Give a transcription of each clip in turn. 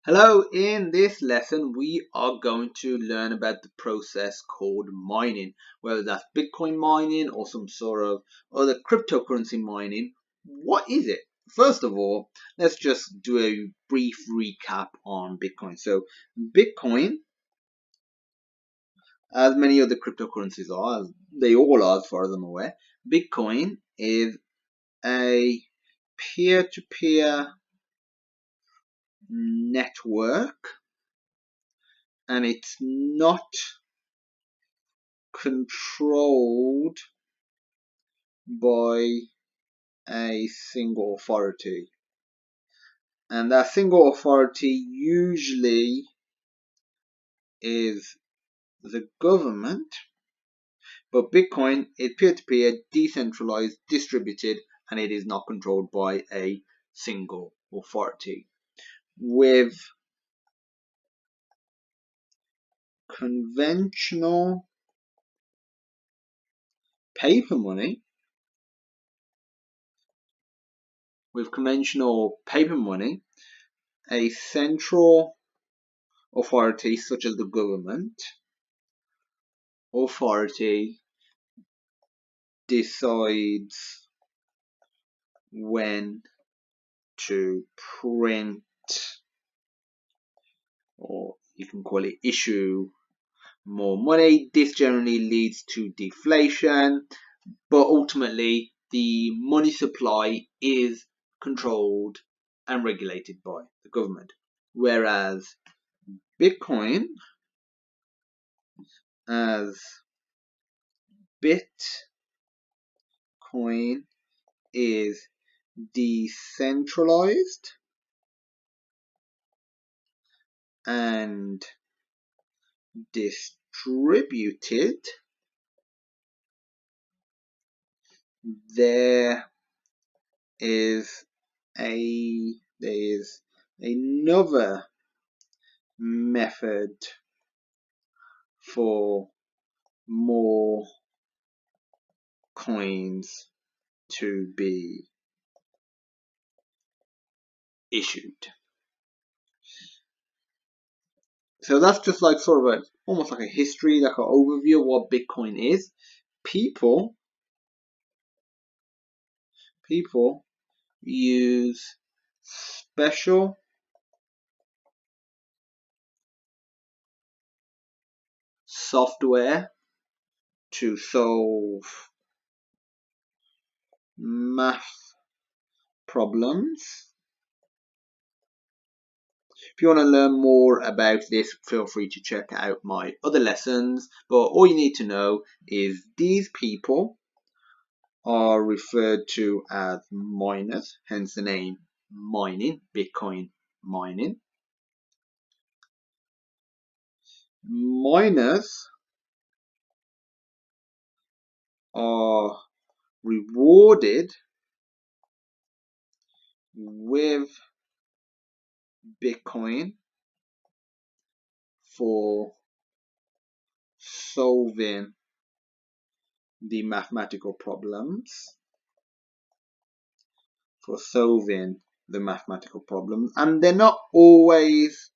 Hello, in this lesson we are going to learn about the process called mining, whether that's Bitcoin mining or some sort of other cryptocurrency mining. What is it? First of all, let's just do a brief recap on Bitcoin. So Bitcoin, as many other cryptocurrencies are, as they all are as far as I'm aware, Bitcoin is a peer-to-peer network, and it's not controlled by a single authority, and that single authority usually is the government. But Bitcoin is peer-to-peer, decentralized, distributed, and it is not controlled by a single authority. With conventional paper money, a central authority such as the government authority decides when to print, or you can call it issue, more money. This generally leads to deflation, but ultimately the money supply is controlled and regulated by the government. Whereas Bitcoin, as Bitcoin is decentralized and distributed, there is another method for more coins to be issued. So that's just like sort of almost like a history, like an overview of what Bitcoin is. People use special software to solve math problems. If you want to learn more about this, feel free to check out my other lessons. But all you need to know is these people are referred to as miners, hence the name mining, Bitcoin mining. Miners are rewarded with Bitcoin for solving the mathematical problems, and they're not always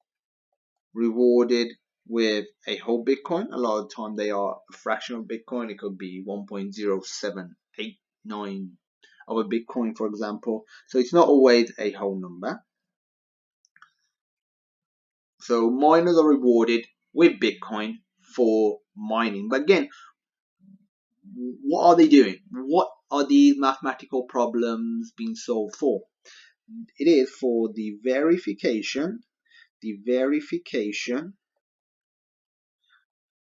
rewarded with a whole Bitcoin. A lot of the time they are a fraction of Bitcoin. It could be 1.0789 of a Bitcoin, for example. So it's not always a whole number. So miners are rewarded with Bitcoin for mining. But again, what are they doing? What are these mathematical problems being solved for? It is for the verification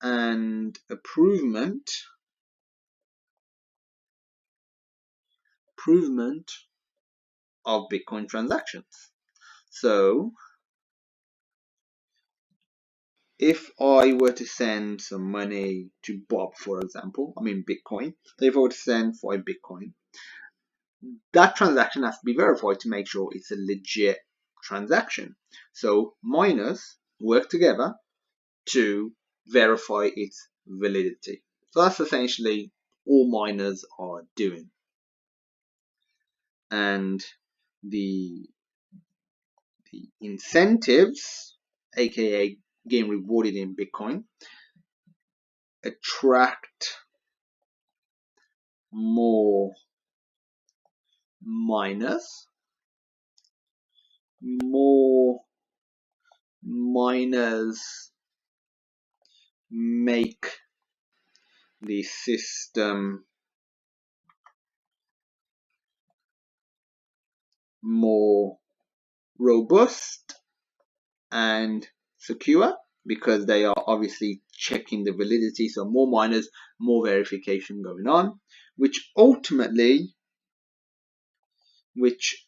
and improvement of Bitcoin transactions. So if I were to send some money to Bob, for example, Bitcoin, so if I were to send 5 Bitcoin, that transaction has to be verified to make sure it's a legit transaction. So miners work together to verify its validity. So that's essentially all miners are doing. And the the incentives, aka getting rewarded in Bitcoin, attract more miners. More miners make the system more robust and secure, because they are obviously checking the validity. So more miners, more verification going on, which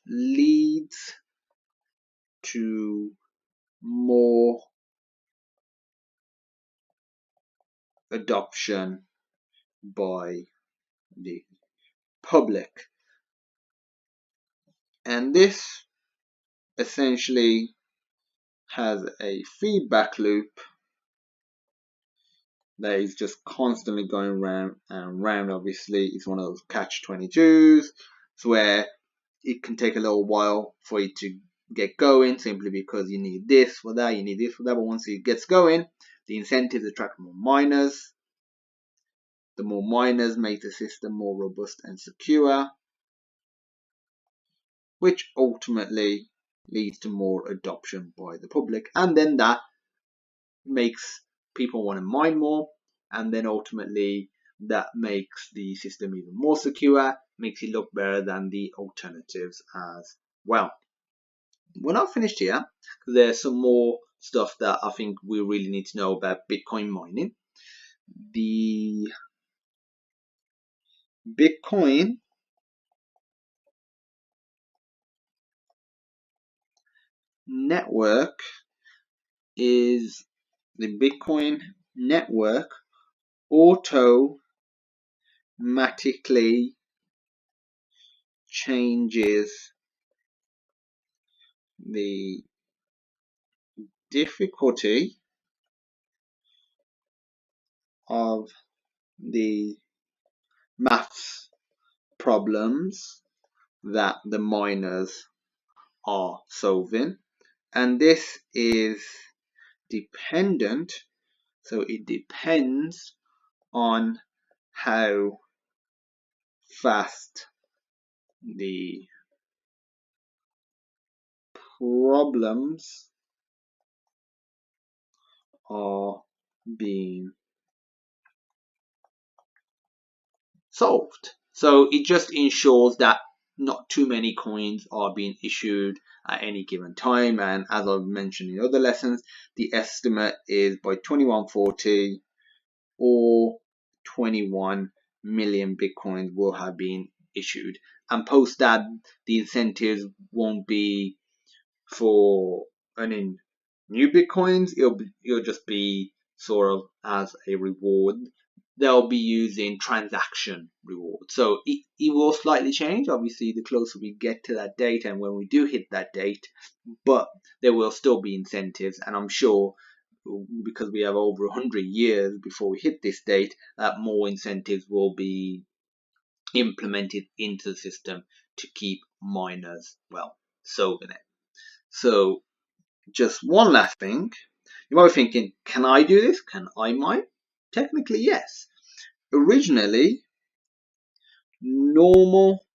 leads to more adoption by the public. And this essentially has a feedback loop that is just constantly going round and round. Obviously, it's one of those catch-22s. It's where it can take a little while for it to get going, simply because you need this for that, you need this for that. But once it gets going, the incentives attract more miners. The more miners make the system more robust and secure, which ultimately leads to more adoption by the public. And then that makes people want to mine more, and then ultimately that makes the system even more secure, makes it look better than the alternatives as well. We're not finished here, because there's some more stuff that I think we really need to know about Bitcoin mining. The Bitcoin network automatically changes the difficulty of the maths problems that the miners are solving, and this is dependent, so it depends on how fast the problems are being solved. So it just ensures that not too many coins are being issued at any given time, and as I've mentioned in other lessons, the estimate is by 2140 or 21 million bitcoins will have been issued, and post that the incentives won't be for earning new bitcoins. It'll just be sort of as a reward. They'll be using transaction reward, so it will slightly change, obviously, the closer we get to that date and when we do hit that date, but there will still be incentives, and I'm sure, because we have over 100 years before we hit this date, that more incentives will be implemented into the system to keep miners, well, solving it. So just one last thing, you might be thinking, can I do this? Can I mine? Technically, yes. Originally, normal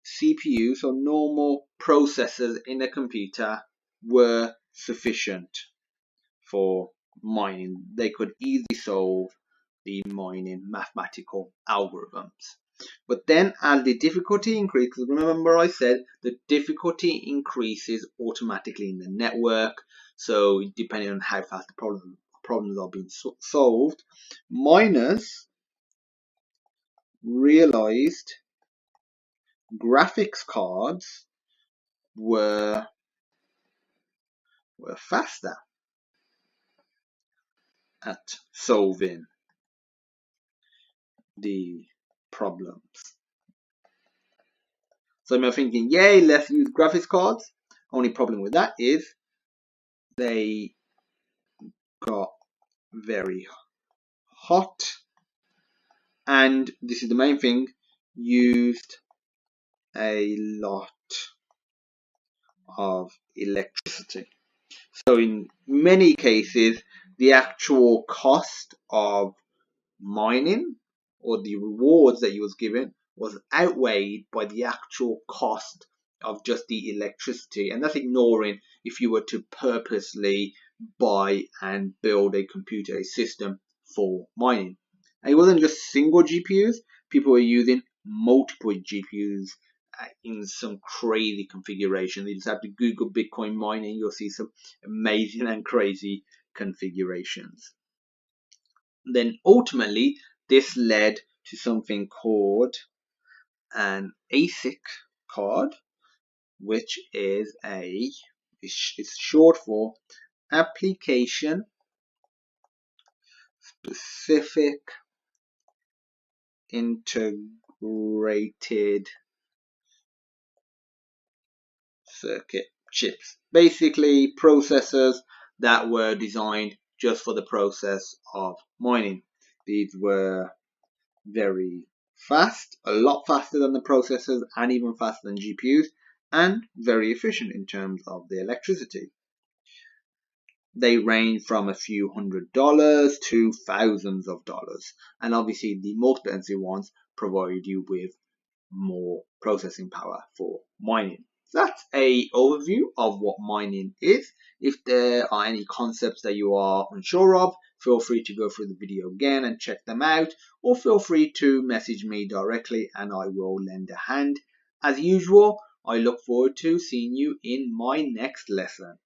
CPUs, or normal processors in a computer, were sufficient for mining. They could easily solve the mining mathematical algorithms. But then as the difficulty increased, because remember I said the difficulty increases automatically in the network, so depending on how fast the problems are being solved, miners realized graphics cards were faster at solving the problems. So you're thinking, yay, let's use graphics cards. Only problem with that is they got very hot, and this is the main thing, used a lot of electricity. So in many cases, the actual cost of mining or the rewards that you was given was outweighed by the actual cost of just the electricity, and that's ignoring if you were to purposely buy and build a computer, a system for mining. And it wasn't just single GPUs, people were using multiple GPUs in some crazy configuration. You just have to Google Bitcoin mining, you'll see some amazing and crazy configurations. Then ultimately, this led to something called an ASIC card, which is it's short for application specific integrated circuit chips. Basically, processors that were designed just for the process of mining. These were very fast, a lot faster than the processors and even faster than GPUs, and very efficient in terms of the electricity. They range from a few $100s to thousands of dollars, and obviously the more expensive ones provide you with more processing power for mining. That's a overview of what mining is. If there are any concepts that you are unsure of, feel free to go through the video again and check them out, or feel free to message me directly and I will lend a hand. As usual, I look forward to seeing you in my next lesson.